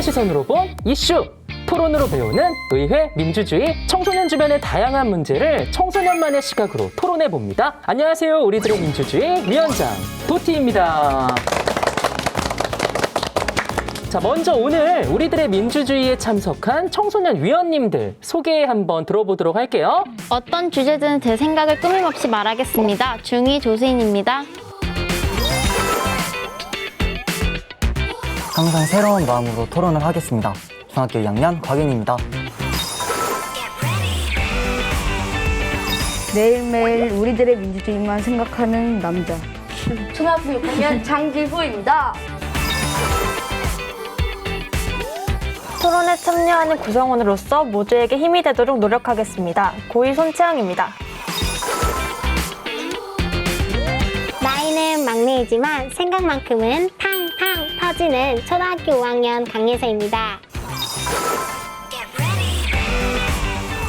시선으로 본 이슈! 토론으로 배우는 의회 민주주의, 청소년 주변의 다양한 문제를 청소년만의 시각으로 토론해봅니다. 안녕하세요. 우리들의 민주주의 위원장 도티입니다. 자, 먼저 오늘 우리들의 민주주의에 참석한 청소년 위원님들 소개 한번 들어보도록 할게요. 어떤 주제든 제 생각을 꾸밈없이 말하겠습니다. 중위 조수인입니다. 항상 새로운 마음으로 토론을 하겠습니다. 중학교 2학년 곽윤입니다. 매일매일 우리들의 민주주의만 생각하는 남자. 초등학교 6학년 장길호입니다. 토론에 참여하는 구성원으로서 모두에게 힘이 되도록 노력하겠습니다. 고2 손채영입니다. 나이는 막내이지만 생각만큼은 탕탕 터지는 초등학교 5학년 강예서입니다.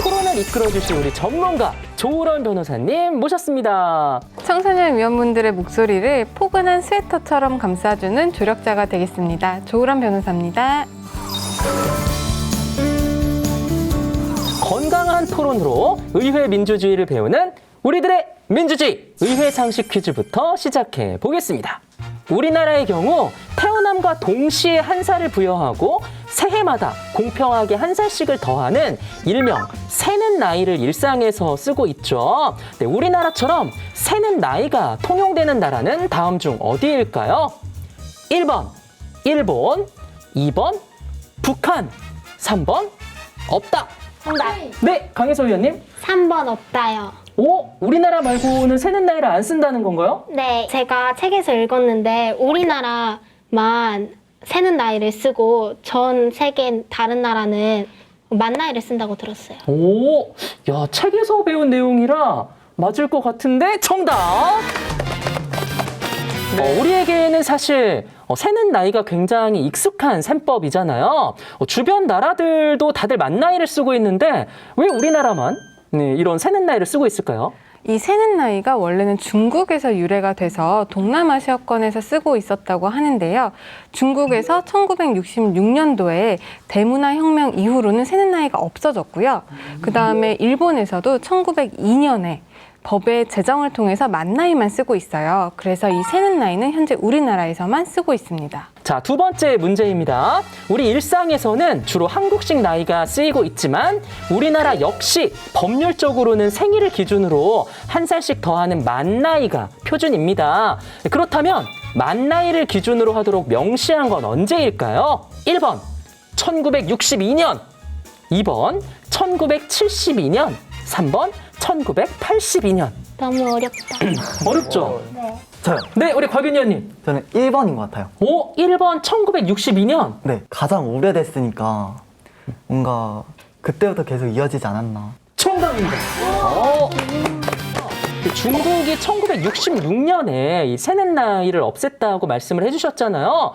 토론을 이끌어주실 우리 전문가 조우런 변호사님 모셨습니다. 청소년 위원분들의 목소리를 포근한 스웨터처럼 감싸주는 조력자가 되겠습니다. 조우람 변호사입니다. 건강한 토론으로 의회 민주주의를 배우는 우리들의 민주주의 의회 상식 퀴즈부터 시작해 보겠습니다. 우리나라의 경우 태어남과 동시에 한 살을 부여하고 새해마다 공평하게 한 살씩을 더하는 일명 새는 나이를 일상에서 쓰고 있죠. 네, 우리나라처럼 새는 나이가 통용되는 나라는 다음 중 어디일까요? 1번 일본, 2번 북한, 3번 없다. 정답. 네, 강혜서 위원님. 3번 없다요. 오, 우리나라 말고는 새는 나이를 안 쓴다는 건가요? 네, 제가 책에서 읽었는데 우리나라만 세는 나이를 쓰고 전 세계 다른 나라는 만 나이를 쓴다고 들었어요. 오, 야, 책에서 배운 내용이라 맞을 것 같은데 정답! 우리에게는 사실 세는 나이가 굉장히 익숙한 셈법이잖아요. 주변 나라들도 다들 만 나이를 쓰고 있는데 왜 우리나라만 이런 세는 나이를 쓰고 있을까요? 이 세는 나이가 원래는 중국에서 유래가 돼서 동남아시아권에서 쓰고 있었다고 하는데요. 중국에서 1966년도에 대문화혁명 이후로는 세는 나이가 없어졌고요. 그 다음에 일본에서도 1902년에 법의 제정을 통해서 만 나이만 쓰고 있어요. 그래서 이 세는 나이는 현재 우리나라에서만 쓰고 있습니다. 자, 두 번째 문제입니다. 우리 일상에서는 주로 한국식 나이가 쓰이고 있지만 우리나라 역시 법률적으로는 생일을 기준으로 한 살씩 더하는 만 나이가 표준입니다. 그렇다면 만 나이를 기준으로 하도록 명시한 건 언제일까요? 1번 1962년, 2번 1972년, 3번 1982년. 너무 어렵다. 어렵죠? 저요. 네, 우리 곽윤 의원님. 저는 1번인 것 같아요. 오, 1번 1962년. 네, 가장 오래됐으니까 뭔가 그때부터 계속 이어지지 않았나. 정답입니다. 중국이 1966년에 이 세는 나이를 없앴다고 말씀을 해주셨잖아요.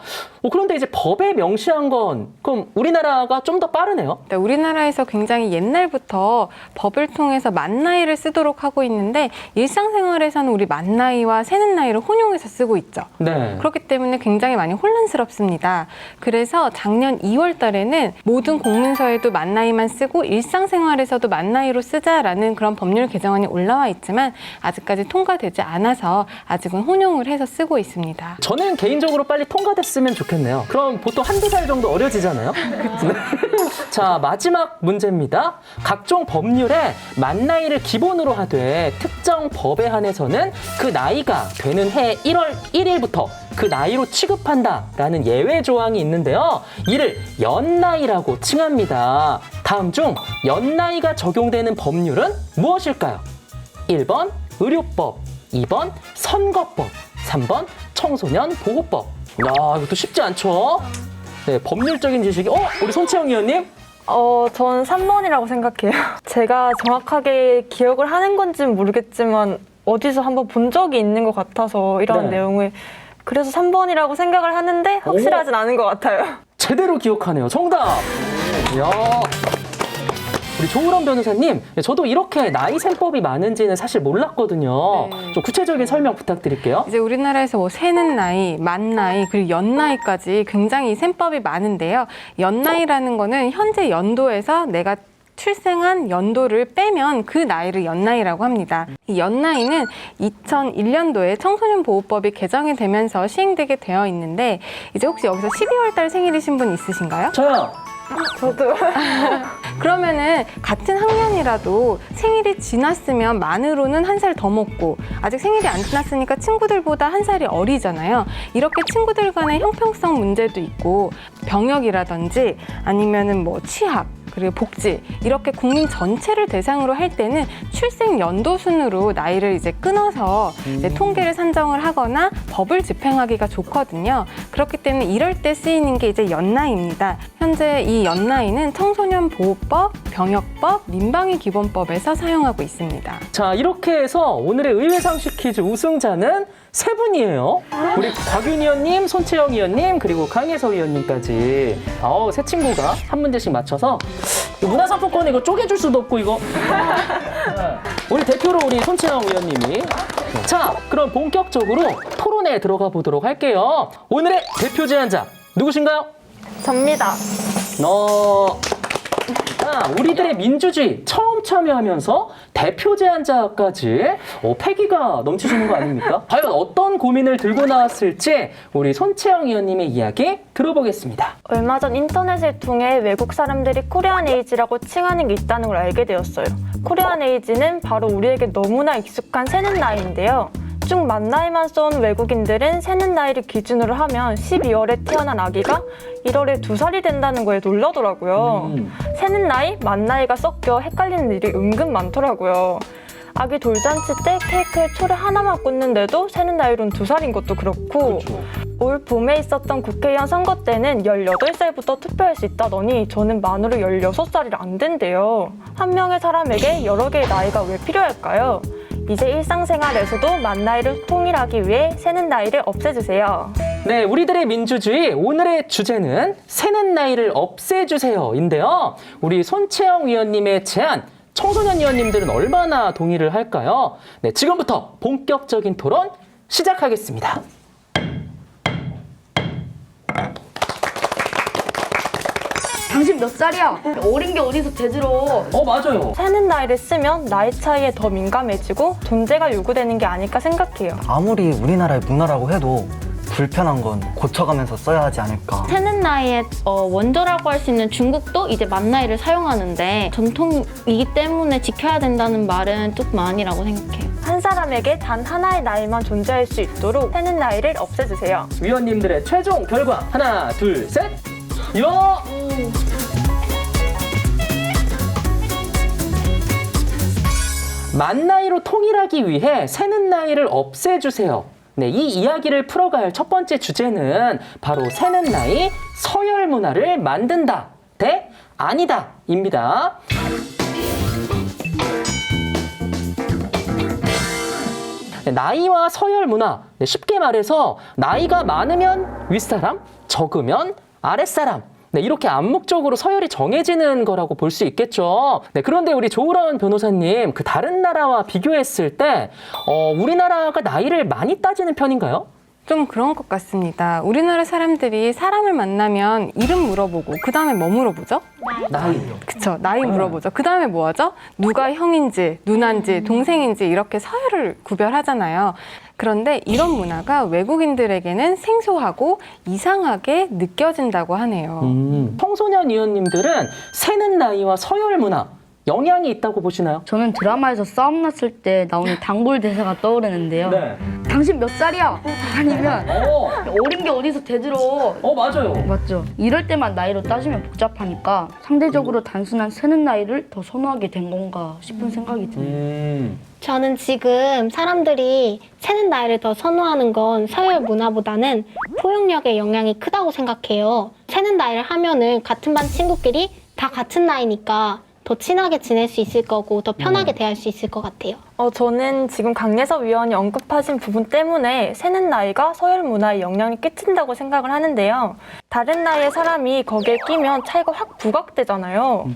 그런데 이제 법에 명시한 건 그럼 우리나라가 좀 더 빠르네요. 네, 우리나라에서 굉장히 옛날부터 법을 통해서 만 나이를 쓰도록 하고 있는데 일상생활에서는 우리 만 나이와 세는 나이를 혼용해서 쓰고 있죠. 네. 그렇기 때문에 굉장히 많이 혼란스럽습니다. 그래서 작년 2월 달에는 모든 공문서에도 만 나이만 쓰고 일상생활에서도 만 나이로 쓰자라는 그런 법률 개정안이 올라와 있지만 아직까지 통과되지 않아서 아직은 혼용을 해서 쓰고 있습니다. 저는 개인적으로 빨리 통과됐으면 좋겠네요. 그럼 보통 한두 살 정도 어려지잖아요. 자, 마지막 문제입니다. 각종 법률에 만 나이를 기본으로 하되 특정 법에 한해서는 그 나이가 되는 해 1월 1일부터 그 나이로 취급한다라는 예외 조항이 있는데요. 이를 연나이라고 칭합니다. 다음 중 연나이가 적용되는 법률은 무엇일까요? 1번 의료법, 2번 선거법, 3번 청소년 보호법. 야, 이것도 쉽지 않죠? 네, 법률적인 지식이 우리 손채영 의원님? 저는 3번이라고 생각해요. 제가 정확하게 기억을 하는 건지는 모르겠지만 어디서 한번 본 적이 있는 것 같아서 이런 네. 내용을. 그래서 3번이라고 생각을 하는데 확실하진 않은 것 같아요. 제대로 기억하네요. 정답! 이야. 우리 조우람 변호사님, 저도 이렇게 나이 셈법이 많은지는 사실 몰랐거든요. 네. 좀 구체적인 설명 부탁드릴게요. 이제 우리나라에서 뭐 세는 나이, 만 나이, 그리고 연 나이까지 굉장히 셈법이 많은데요. 연 나이라는 거는 현재 연도에서 내가 출생한 연도를 빼면 그 나이를 연나이라고 합니다. 이 연나이는 2001년도에 청소년보호법이 개정이 되면서 시행되게 되어 있는데 이제 혹시 여기서 12월 달 생일이신 분 있으신가요? 저요. 저도 그러면은 같은 학년이라도 생일이 지났으면 만으로는 한 살 더 먹고 아직 생일이 안 지났으니까 친구들보다 한 살이 어리잖아요. 이렇게 친구들 간의 형평성 문제도 있고 병역이라든지 아니면은 뭐 취학 그리고 복지 이렇게 국민 전체를 대상으로 할 때는 출생 연도 순으로 나이를 이제 끊어서 이제 통계를 산정을 하거나 법을 집행하기가 좋거든요. 그렇기 때문에 이럴 때 쓰이는 게 이제 연나이입니다. 현재 이 연나이는 청소년보호법, 병역법, 민방위 기본법에서 사용하고 있습니다. 자, 이렇게 해서 오늘의 의외상식 퀴즈 우승자는 세 분이에요. 우리 곽윤 의원님, 손채영 의원님, 그리고 강혜서 의원님까지. 세 친구가 한 문제씩 맞춰서 문화상품권 이거 쪼개줄 수도 없고 이거. 우리 대표로 우리 손채영 의원님이. 자, 그럼 본격적으로 토론에 들어가 보도록 할게요. 오늘의 대표 제안자 누구신가요? 접니다. 자, 우리들의 민주주의 처음 참여하면서 대표 제안자까지 패기가 넘치시는 거 아닙니까? 과연 어떤 고민을 들고 나왔을지 우리 손채영 의원님의 이야기 들어보겠습니다. 얼마 전 인터넷을 통해 외국 사람들이 코리안 에이지라고 칭하는 게 있다는 걸 알게 되었어요. 코리안 에이지는 바로 우리에게 너무나 익숙한 새는 나이인데요. 쭉 만 나이만 써온 외국인들은 새는 나이를 기준으로 하면 12월에 태어난 아기가 1월에 2살이 된다는 거에 놀라더라고요. 새는 나이, 만 나이가 섞여 헷갈리는 일이 은근 많더라고요. 아기 돌잔치 때 케이크에 초를 하나만 꽂는데도 새는 나이로는 2살인 것도 그렇고 올 봄에 있었던 국회의원 선거 때는 18살부터 투표할 수 있다더니 저는 만으로 16살이 안 된대요. 한 명의 사람에게 여러 개의 나이가 왜 필요할까요? 이제 일상생활에서도 만 나이를 통일하기 위해 새는 나이를 없애주세요. 네, 우리들의 민주주의 오늘의 주제는 새는 나이를 없애주세요인데요. 우리 손채영 위원님의 제안, 청소년 위원님들은 얼마나 동의를 할까요? 네, 지금부터 본격적인 토론 시작하겠습니다. 당신 몇 살이야? 어린 게 어디서 대들어? 맞아요. 새는 나이를 쓰면 나이 차이에 더 민감해지고 존재가 요구되는 게 아닐까 생각해요. 아무리 우리나라의 문화라고 해도 불편한 건 고쳐가면서 써야 하지 않을까. 새는 나이의 원조라고 할 수 있는 중국도 이제 만 나이를 사용하는데 전통이기 때문에 지켜야 된다는 말은 조금 아니라고 생각해요. 한 사람에게 단 하나의 나이만 존재할 수 있도록 새는 나이를 없애주세요. 위원님들의 최종 결과 하나, 둘, 셋. 요! 만 나이로 통일하기 위해 새는 나이를 없애주세요. 네, 이 이야기를 풀어갈 첫 번째 주제는 바로 새는 나이 서열 문화를 만든다 대 아니다입니다. 네, 나이와 서열 문화, 네, 쉽게 말해서 나이가 많으면 윗사람, 적으면 아랫사람. 네, 이렇게 암묵적으로 서열이 정해지는 거라고 볼 수 있겠죠. 네, 그런데 우리 조우라운 변호사님, 그 다른 나라와 비교했을 때 우리나라가 나이를 많이 따지는 편인가요? 좀 그런 것 같습니다. 우리나라 사람들이 사람을 만나면 이름 물어보고 그 다음에 뭐 물어보죠? 나이. 그쵸, 나이 물어보죠. 그 다음에 뭐 하죠? 누가 형인지, 누나인지, 동생인지 이렇게 서열을 구별하잖아요. 그런데 이런 문화가 외국인들에게는 생소하고 이상하게 느껴진다고 하네요. 청소년 위원님들은 새는 나이와 서열 문화 영향이 있다고 보시나요? 저는 드라마에서 싸움 났을 때 나오는 단골 대사가 떠오르는데요. 네. 당신 몇 살이야? 아니면 어린 게 어디서 대들어? 맞아요. 맞죠? 이럴 때만 나이로 따지면 복잡하니까 상대적으로 단순한 새는 나이를 더 선호하게 된 건가 싶은 생각이 드네요. 저는 지금 사람들이 새는 나이를 더 선호하는 건 서열 문화보다는 포용력의 영향이 크다고 생각해요. 새는 나이를 하면은 같은 반 친구끼리 다 같은 나이니까 더 친하게 지낼 수 있을 거고 더 편하게 대할 수 있을 것 같아요. 저는 지금 강예섭 위원이 언급하신 부분 때문에 새는 나이가 서열 문화에 영향을 끼친다고 생각을 하는데요. 다른 나이의 사람이 거기에 끼면 차이가 확 부각되잖아요.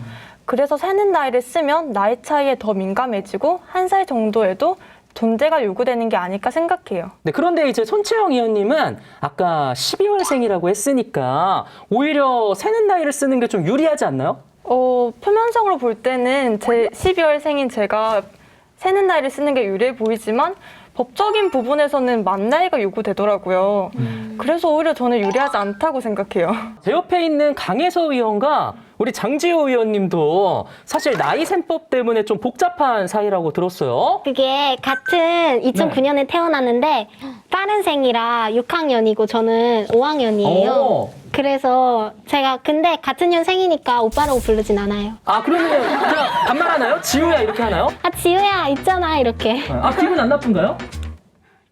그래서 새는 나이를 쓰면 나이 차이에 더 민감해지고 1살 정도에도 존재가 요구되는 게 아닐까 생각해요. 네, 그런데 이제 손채영 의원님은 아까 12월생이라고 했으니까 오히려 새는 나이를 쓰는 게 좀 유리하지 않나요? 표면적으로 볼 때는 제 12월생인 제가 새는 나이를 쓰는 게 유리해 보이지만 법적인 부분에서는 만 나이가 요구되더라고요. 그래서 오히려 저는 유리하지 않다고 생각해요. 제 옆에 있는 강혜서 의원과 우리 장지호 의원님도 사실 나이 셈법 때문에 좀 복잡한 사이라고 들었어요. 그게 같은 2009년에 태어났는데 빠른 생이라 6학년이고 저는 5학년이에요. 오. 그래서 제가 근데 같은 년생이니까 오빠라고 부르진 않아요. 아, 그러면 그냥 반말하나요? 지우야 이렇게 하나요? 아 지우야 있잖아 이렇게. 아, 기분 안 나쁜가요?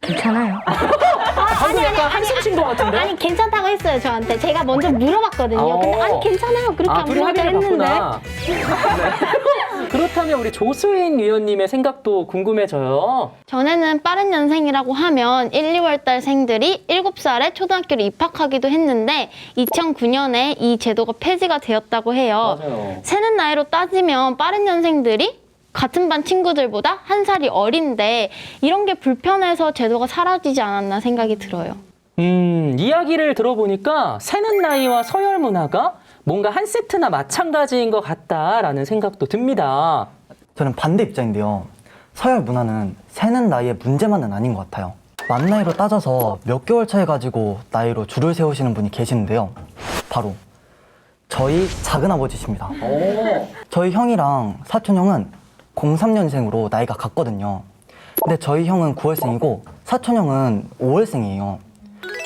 괜찮아요. 방금 약간 한숨 쉰 것 같은데? 아니 괜찮다고 했어요 저한테. 제가 먼저 물어봤거든요. 근데 아니 괜찮아요 그렇게 안 둘이 부르자 합의를 했는데. 봤구나. 네. 그렇다면 우리 조수인 위원님의 생각도 궁금해져요. 전에는 빠른 년생이라고 하면 1, 2월 달 생들이 7살에 초등학교를 입학하기도 했는데 2009년에 이 제도가 폐지가 되었다고 해요. 맞아요. 새는 나이로 따지면 빠른 년생들이 같은 반 친구들보다 1살이 어린데 이런 게 불편해서 제도가 사라지지 않았나 생각이 들어요. 이야기를 들어보니까 새는 나이와 서열 문화가 뭔가 한 세트나 마찬가지인 것 같다라는 생각도 듭니다. 저는 반대 입장인데요. 서열 문화는 새는 나이의 문제만은 아닌 것 같아요. 만 나이로 따져서 몇 개월 차이 가지고 나이로 줄을 세우시는 분이 계시는데요. 바로 저희 작은아버지십니다. 저희 형이랑 사촌 형은 03년생으로 나이가 같거든요. 근데 저희 형은 9월생이고 사촌 형은 5월생이에요.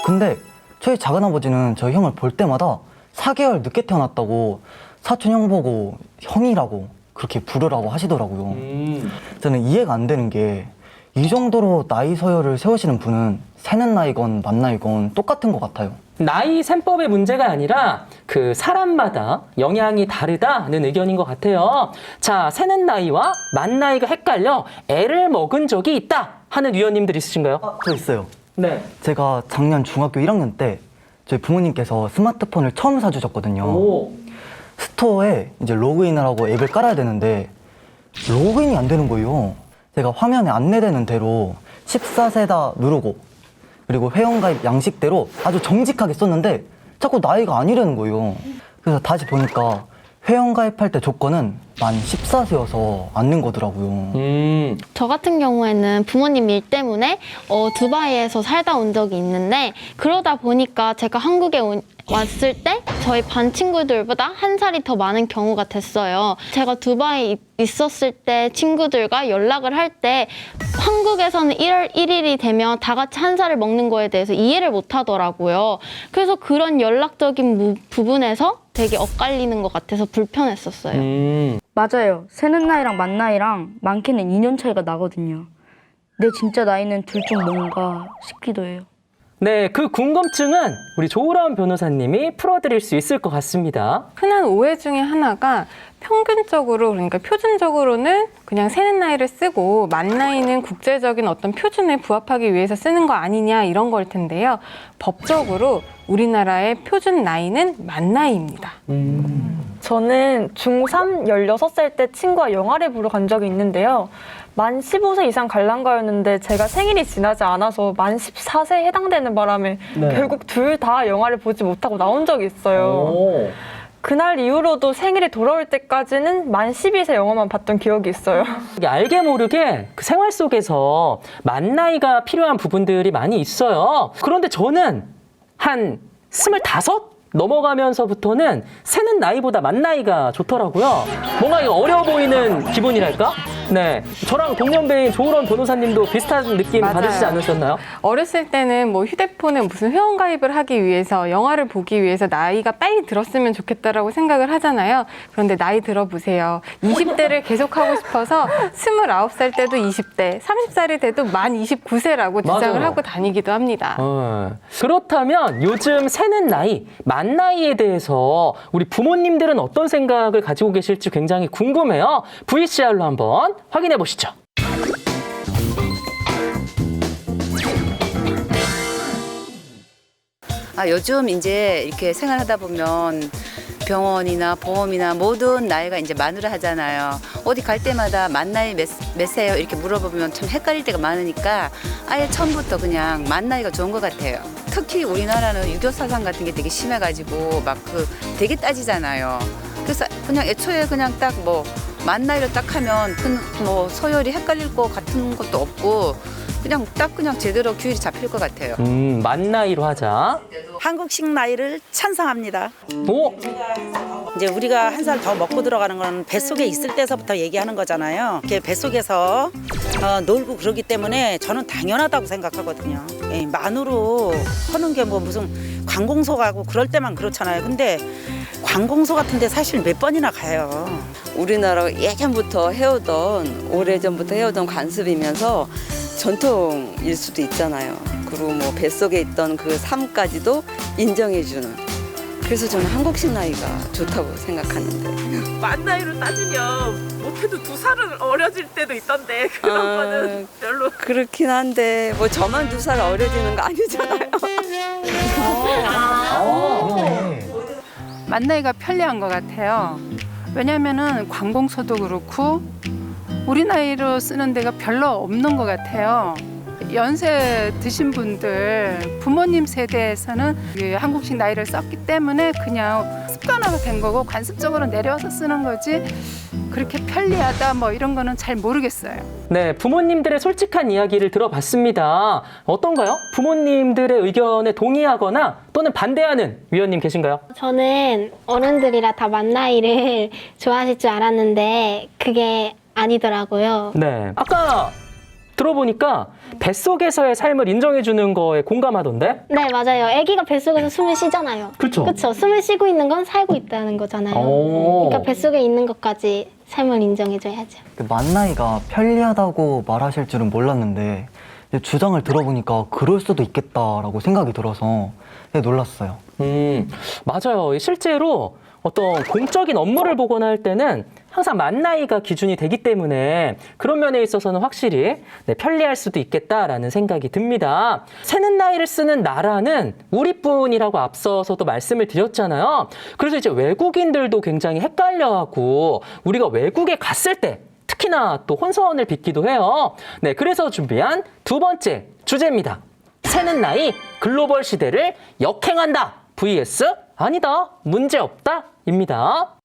근데 저희 작은아버지는 저희 형을 볼 때마다 4개월 늦게 태어났다고 사촌 형 보고 형이라고 그렇게 부르라고 하시더라고요. 저는 이해가 안 되는 게 이 정도로 나이 서열을 세우시는 분은 새는 나이건 만 나이건 똑같은 것 같아요. 나이 셈법의 문제가 아니라 그 사람마다 영향이 다르다는 의견인 것 같아요. 자, 새는 나이와 만 나이가 헷갈려 애를 먹은 적이 있다 하는 위원님들 있으신가요? 저 있어요. 네. 제가 작년 중학교 1학년 때 저희 부모님께서 스마트폰을 처음 사주셨거든요. 오. 스토어에 이제 로그인을 하고 앱을 깔아야 되는데 로그인이 안 되는 거예요. 제가 화면에 안내되는 대로 14세다 누르고 그리고 회원가입 양식대로 아주 정직하게 썼는데 자꾸 나이가 아니라는 거예요. 그래서 다시 보니까 회원가입할 때 조건은 만 14세여서 안 낸 거더라고요. 저 같은 경우에는 부모님 일 때문에 두바이에서 살다 온 적이 있는데 그러다 보니까 제가 한국에 왔을 때 저희 반 친구들보다 1살이 더 많은 경우가 됐어요. 제가 두바이에 있었을 때 친구들과 연락을 할 때 한국에서는 1월 1일이 되면 다 같이 1살을 먹는 거에 대해서 이해를 못 하더라고요. 그래서 그런 연락적인 부분에서 되게 엇갈리는 것 같아서 불편했었어요. 맞아요. 새는 나이랑 만 나이랑 많게는 2년 차이가 나거든요. 내 진짜 나이는 둘 중 뭔가 싶기도 해요. 네, 그 궁금증은 우리 조우라운 변호사님이 풀어드릴 수 있을 것 같습니다. 흔한 오해 중에 하나가 평균적으로 그러니까 표준적으로는 그냥 새는 나이를 쓰고 만 나이는 국제적인 어떤 표준에 부합하기 위해서 쓰는 거 아니냐 이런 걸 텐데요. 법적으로 우리나라의 표준 나이는 만 나이입니다. 저는 중3 16살 때 친구와 영화를 보러 간 적이 있는데요. 만 15세 이상 관람가였는데 제가 생일이 지나지 않아서 만 14세에 해당되는 바람에 네. 결국 둘 다 영화를 보지 못하고 나온 적이 있어요. 그날 이후로도 생일이 돌아올 때까지는 만 12세 영화만 봤던 기억이 있어요. 이게 알게 모르게 그 생활 속에서 만 나이가 필요한 부분들이 많이 있어요. 그런데 저는 한 25? 넘어가면서부터는 새는 나이보다 만 나이가 좋더라고요. 뭔가 이거 어려 보이는 기분이랄까? 네, 저랑 동년배인 조우런 변호사님도 비슷한 느낌 맞아요. 받으시지 않으셨나요? 어렸을 때는 뭐 휴대폰에 무슨 회원가입을 하기 위해서 영화를 보기 위해서 나이가 빨리 들었으면 좋겠다라고 생각을 하잖아요. 그런데 나이 들어보세요. 20대를 계속하고 싶어서 29살 때도 20대, 30살이 돼도 만 29세라고 주장을 맞아요. 하고 다니기도 합니다. 그렇다면 요즘 새는 나이, 만 나이에 대해서 우리 부모님들은 어떤 생각을 가지고 계실지 굉장히 궁금해요. VCR로 한번 확인해 보시죠. 요즘 이제 이렇게 생활하다 보면 병원이나 보험이나 모든 나이가 이제 만으로 하잖아요. 어디 갈 때마다 만 나이 몇세요 이렇게 물어보면 참 헷갈릴 때가 많으니까 아예 처음부터 그냥 만 나이가 좋은 것 같아요. 특히 우리나라는 유교 사상 같은 게 되게 심해가지고 막 되게 따지잖아요. 그래서 그냥 애초에 그냥 딱 뭐 만 나이로 딱 하면 뭐 서열이 헷갈릴 것 같은 것도 없고 그냥 제대로 규율이 잡힐 것 같아요. 만 나이로 하자. 한국식 나이를 찬성합니다. 오, 이제 우리가 한 살 더 먹고 들어가는 건 뱃속에 있을 때서부터 얘기하는 거잖아요. 이렇게 뱃속에서 놀고 그러기 때문에 저는 당연하다고 생각하거든요. 예, 만으로 하는 게 뭐 무슨 관공서 가고 그럴 때만 그렇잖아요. 근데 관공서 같은데 사실 몇 번이나 가요. 우리나라가 예전부터 해오던 오래전부터 해오던 관습이면서 전통일 수도 있잖아요. 그리고 뭐 뱃속에 있던 그 삶까지도 인정해주는. 그래서 저는 한국식 나이가 좋다고 생각하는데. 만 나이로 따지면 못해도 2살은 어려질 때도 있던데 그런 거는 별로. 그렇긴 한데 뭐 저만 2살 어려지는 거 아니잖아요. 만 나이가 편리한 것 같아요. 왜냐면은 관공서도 그렇고 우리 나이로 쓰는 데가 별로 없는 것 같아요. 연세 드신 분들, 부모님 세대에서는 한국식 나이를 썼기 때문에 그냥 습관화가 된 거고 관습적으로 내려와서 쓰는 거지 그렇게 편리하다 뭐 이런 거는 잘 모르겠어요. 네, 부모님들의 솔직한 이야기를 들어봤습니다. 어떤가요? 부모님들의 의견에 동의하거나 또는 반대하는 위원님 계신가요? 저는 어른들이라 다 만 나이를 좋아하실 줄 알았는데 그게 아니더라고요. 네, 아까 들어보니까 뱃속에서의 삶을 인정해주는 거에 공감하던데? 네, 맞아요. 아기가 뱃속에서 숨을 쉬잖아요. 그쵸? 그쵸. 숨을 쉬고 있는 건 살고 있다는 거잖아요. 오. 그러니까 뱃속에 있는 것까지 삶을 인정해줘야죠. 만 나이가 편리하다고 말하실 줄은 몰랐는데 이제 주장을 들어보니까 그럴 수도 있겠다라고 생각이 들어서 되게 놀랐어요. 맞아요. 실제로 어떤 공적인 업무를 보거나 할 때는 항상 만 나이가 기준이 되기 때문에 그런 면에 있어서는 확실히 편리할 수도 있겠다라는 생각이 듭니다. 세는 나이를 쓰는 나라는 우리뿐이라고 앞서서도 말씀을 드렸잖아요. 그래서 이제 외국인들도 굉장히 헷갈려하고 우리가 외국에 갔을 때 특히나 또 혼선을 빚기도 해요. 네, 그래서 준비한 두 번째 주제입니다. 세는 나이 글로벌 시대를 역행한다 vs 아니다 문제없다 입니다.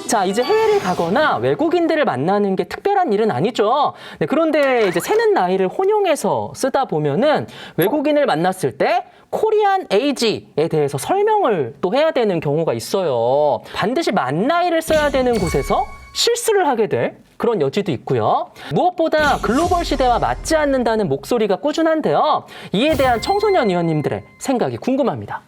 자, 이제 해외를 가거나 외국인들을 만나는 게 특별한 일은 아니죠. 네, 그런데 이제 세는 나이를 혼용해서 쓰다 보면은 외국인을 만났을 때 코리안 에이지에 대해서 설명을 또 해야 되는 경우가 있어요. 반드시 만 나이를 써야 되는 곳에서 실수를 하게 될 그런 여지도 있고요. 무엇보다 글로벌 시대와 맞지 않는다는 목소리가 꾸준한데요. 이에 대한 청소년 위원님들의 생각이 궁금합니다.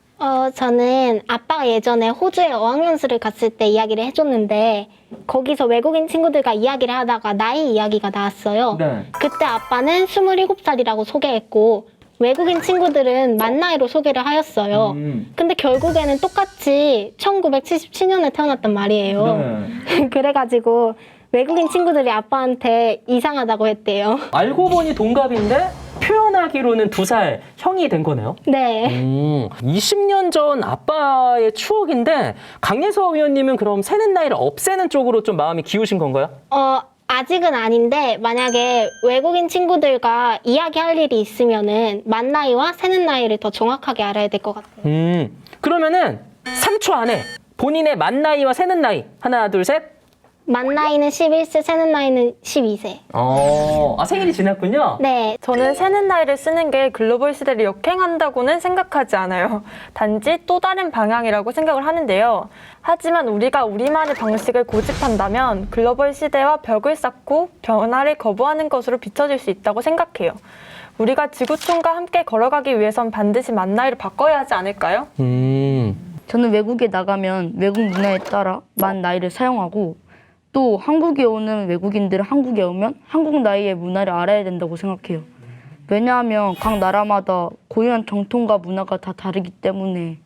저는 아빠가 예전에 호주에 어학연수를 갔을 때 이야기를 해줬는데 거기서 외국인 친구들과 이야기를 하다가 나이 이야기가 나왔어요. 네. 그때 아빠는 27살이라고 소개했고 외국인 친구들은 만 나이로 소개를 하였어요. 근데 결국에는 똑같이 1977년에 태어났단 말이에요. 네. 그래가지고 외국인 친구들이 아빠한테 이상하다고 했대요. 알고 보니 동갑인데 표현하기로는 2살 형이 된 거네요. 네. 20년 전 아빠의 추억인데 강예서 위원님은 그럼 세는 나이를 없애는 쪽으로 좀 마음이 기우신 건가요? 아직은 아닌데 만약에 외국인 친구들과 이야기할 일이 있으면은 만 나이와 세는 나이를 더 정확하게 알아야 될 것 같아요. 그러면은 3초 안에 본인의 만 나이와 세는 나이 하나 둘 셋. 만 나이는 11세, 세는 나이는 12세. 생일이 지났군요. 네. 저는 세는 나이를 쓰는 게 글로벌 시대를 역행한다고는 생각하지 않아요. 단지 또 다른 방향이라고 생각을 하는데요. 하지만 우리가 우리만의 방식을 고집한다면 글로벌 시대와 벽을 쌓고 변화를 거부하는 것으로 비춰질 수 있다고 생각해요. 우리가 지구촌과 함께 걸어가기 위해선 반드시 만 나이를 바꿔야 하지 않을까요? 저는 외국에 나가면 외국 문화에 따라 만 나이를 사용하고 또 한국에 오는 외국인들은 한국에 오면 한국 나이의 문화를 알아야 된다고 생각해요. 왜냐하면 각 나라마다 고유한 정통과 문화가 다 다르기 때문에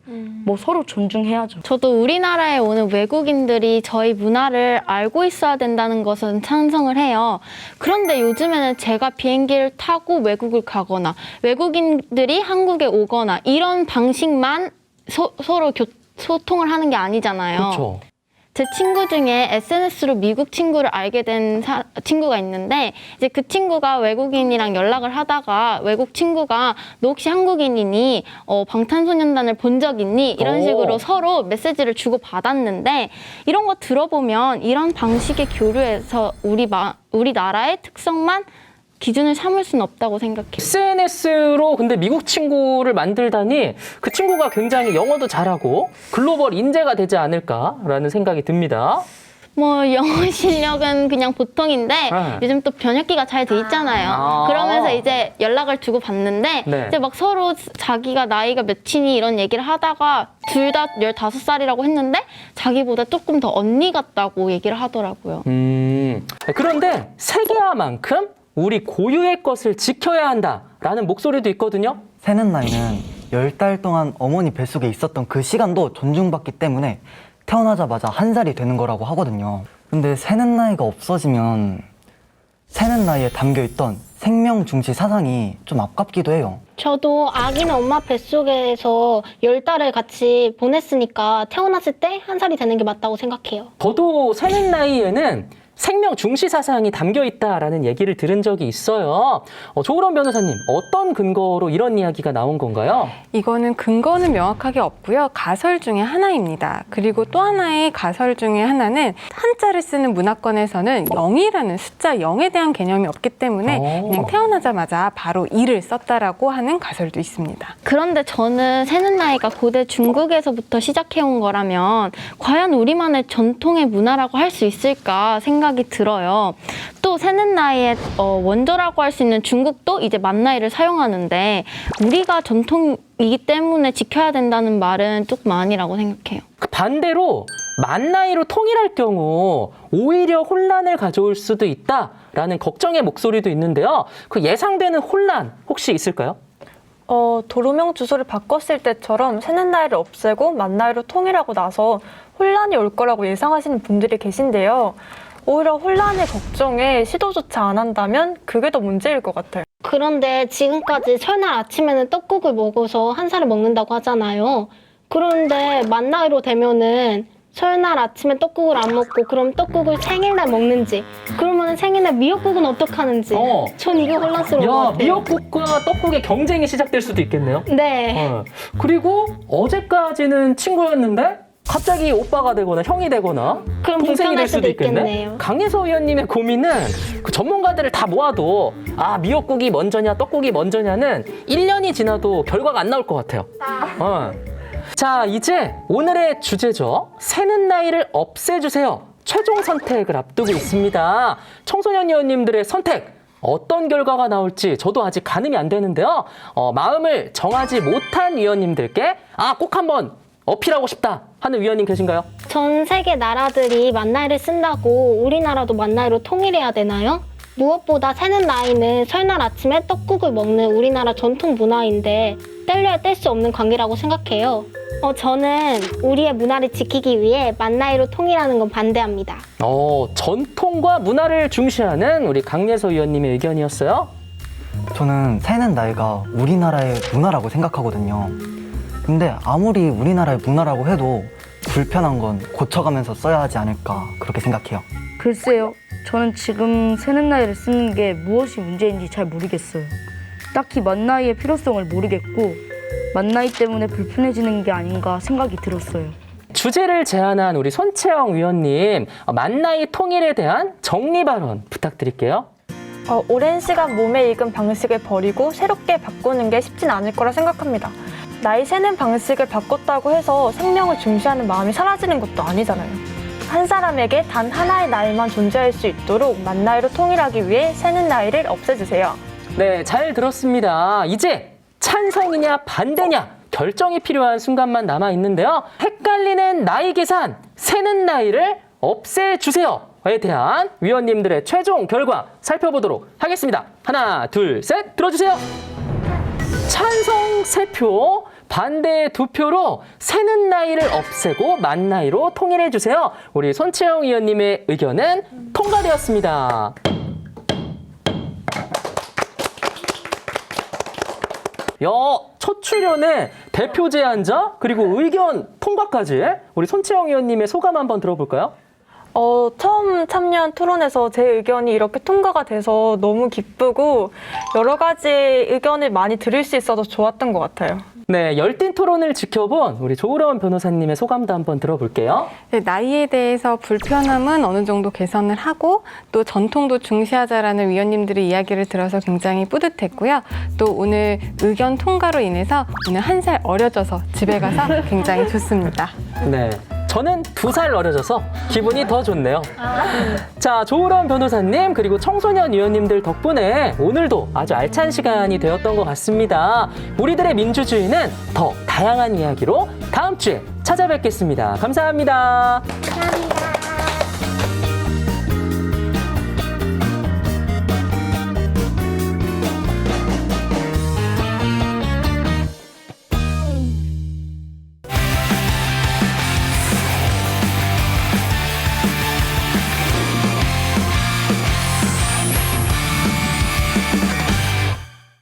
뭐 서로 존중해야죠. 저도 우리나라에 오는 외국인들이 저희 문화를 알고 있어야 된다는 것은 찬성을 해요. 그런데 요즘에는 제가 비행기를 타고 외국을 가거나 외국인들이 한국에 오거나 이런 방식만 서로 소통을 하는 게 아니잖아요. 그렇죠. 제 친구 중에 SNS로 미국 친구를 알게 된 친구가 있는데 이제 그 친구가 외국인이랑 연락을 하다가 외국 친구가 너 혹시 한국인이니? 방탄소년단을 본 적 있니? 이런 식으로 서로 메시지를 주고 받았는데 이런 거 들어보면 이런 방식의 교류에서 우리 나라의 특성만 기준을 삼을 수는 없다고 생각해요. SNS로 근데 미국 친구를 만들다니 그 친구가 굉장히 영어도 잘하고 글로벌 인재가 되지 않을까라는 생각이 듭니다. 뭐 영어 실력은 그냥 보통인데 요즘 또 번역기가 잘 돼 있잖아요. 그러면서 이제 연락을 주고 받는데 이제 막 서로 자기가 나이가 몇이니 이런 얘기를 하다가 둘 다 15살이라고 했는데 자기보다 조금 더 언니 같다고 얘기를 하더라고요. 그런데 세계화만큼 우리 고유의 것을 지켜야 한다라는 목소리도 있거든요. 새는 나이는 10달 동안 어머니 뱃속에 있었던 그 시간도 존중받기 때문에 태어나자마자 1살이 되는 거라고 하거든요. 근데 새는 나이가 없어지면 새는 나이에 담겨있던 생명 중시 사상이 좀 아깝기도 해요. 저도 아기는 엄마 뱃속에서 10달을 같이 보냈으니까 태어났을 때 1살이 되는 게 맞다고 생각해요. 저도 새는 나이에는 생명 중시 사상이 담겨 있다라는 얘기를 들은 적이 있어요. 조으론 변호사님, 어떤 근거로 이런 이야기가 나온 건가요? 이거는 근거는 명확하게 없고요. 가설 중에 하나입니다. 그리고 또 하나의 가설 중에 하나는 한자를 쓰는 문화권에서는 0이라는 숫자 0에 대한 개념이 없기 때문에 그냥 태어나자마자 바로 2를 썼다라고 하는 가설도 있습니다. 그런데 저는 새는 나이가 고대 중국에서부터 시작해온 거라면 과연 우리만의 전통의 문화라고 할 수 있을까 생각이 들어요. 또 새는 나이의 원조라고 할 수 있는 중국도 이제 만 나이를 사용하는데 우리가 전통이기 때문에 지켜야 된다는 말은 조금 아니라고 생각해요. 반대로 만 나이로 통일할 경우 오히려 혼란을 가져올 수도 있다라는 걱정의 목소리도 있는데요. 그 예상되는 혼란 혹시 있을까요? 도로명 주소를 바꿨을 때처럼 새는 나이를 없애고 만 나이로 통일하고 나서 혼란이 올 거라고 예상하시는 분들이 계신데요. 오히려 혼란의 걱정에 시도조차 안 한다면 그게 더 문제일 것 같아요. 그런데 지금까지 설날 아침에는 떡국을 먹어서 1살을 먹는다고 하잖아요. 그런데 만 나이로 되면은 설날 아침에 떡국을 안 먹고 그럼 떡국을 생일날 먹는지 그러면 생일날 미역국은 어떡하는지 전 이게 혼란스러운 것 같아요. 미역국과 떡국의 경쟁이 시작될 수도 있겠네요. 네. 그리고 어제까지는 친구였는데 갑자기 오빠가 되거나 형이 되거나 그럼 동생이 될 수도 있겠네. 있겠네요. 강혜서 의원님의 고민은 그 전문가들을 다 모아도 미역국이 먼저냐 떡국이 먼저냐는 1년이 지나도 결과가 안 나올 것 같아요. 자, 이제 오늘의 주제죠. 새는 나이를 없애주세요. 최종 선택을 앞두고 있습니다. 청소년 의원님들의 선택 어떤 결과가 나올지 저도 아직 가늠이 안 되는데요. 마음을 정하지 못한 위원님들께 꼭 한번 어필하고 싶다 하는 위원님 계신가요? 전 세계 나라들이 만 나이를 쓴다고 우리나라도 만 나이로 통일해야 되나요? 무엇보다 새는 나이는 설날 아침에 떡국을 먹는 우리나라 전통 문화인데 뗄래야 뗄 수 없는 관계라고 생각해요. 저는 우리의 문화를 지키기 위해 만 나이로 통일하는 건 반대합니다. 전통과 문화를 중시하는 우리 강예서 의원님의 의견이었어요. 저는 새는 나이가 우리나라의 문화라고 생각하거든요. 근데 아무리 우리나라의 문화라고 해도 불편한 건 고쳐가면서 써야 하지 않을까 그렇게 생각해요. 글쎄요. 저는 지금 새는 나이를 쓰는 게 무엇이 문제인지 잘 모르겠어요. 딱히 만 나이의 필요성을 모르겠고 만 나이 때문에 불편해지는 게 아닌가 생각이 들었어요. 주제를 제안한 우리 손채영 위원님, 만 나이 통일에 대한 정리 발언 부탁드릴게요. 오랜 시간 몸에 익은 방식을 버리고 새롭게 바꾸는 게 쉽진 않을 거라 생각합니다. 나이 세는 방식을 바꿨다고 해서 생명을 중시하는 마음이 사라지는 것도 아니잖아요. 한 사람에게 단 하나의 나이만 존재할 수 있도록 만 나이로 통일하기 위해 새는 나이를 없애주세요. 네, 잘 들었습니다. 이제 찬성이냐 반대냐 결정이 필요한 순간만 남아 있는데요. 헷갈리는 나이 계산, 새는 나이를 없애주세요. 대한 위원님들의 최종 결과 살펴보도록 하겠습니다. 하나, 둘, 셋, 들어주세요. 찬성 3표, 반대 2표로 새는 나이를 없애고 만 나이로 통일해 주세요. 우리 손채영 위원님의 의견은 통과되었습니다. 첫 출연에 대표 제안자 그리고 의견 통과까지 우리 손채영 위원님의 소감 한번 들어볼까요? 처음 참여한 토론에서 제 의견이 이렇게 통과가 돼서 너무 기쁘고 여러 가지 의견을 많이 들을 수 있어서 좋았던 것 같아요. 네, 열띤 토론을 지켜본 우리 조으론 변호사님의 소감도 한번 들어볼게요. 네, 나이에 대해서 불편함은 어느 정도 개선을 하고 또 전통도 중시하자라는 위원님들의 이야기를 들어서 굉장히 뿌듯했고요. 또 오늘 의견 통과로 인해서 오늘 1살 어려져서 집에 가서 굉장히 좋습니다. 네. 저는 2살 어려져서 기분이 더 좋네요. 자, 조으론 변호사님 그리고 청소년 위원님들 덕분에 오늘도 아주 알찬 시간이 되었던 것 같습니다. 우리들의 민주주의는 더 다양한 이야기로 다음 주에 찾아뵙겠습니다. 감사합니다. 감사합니다.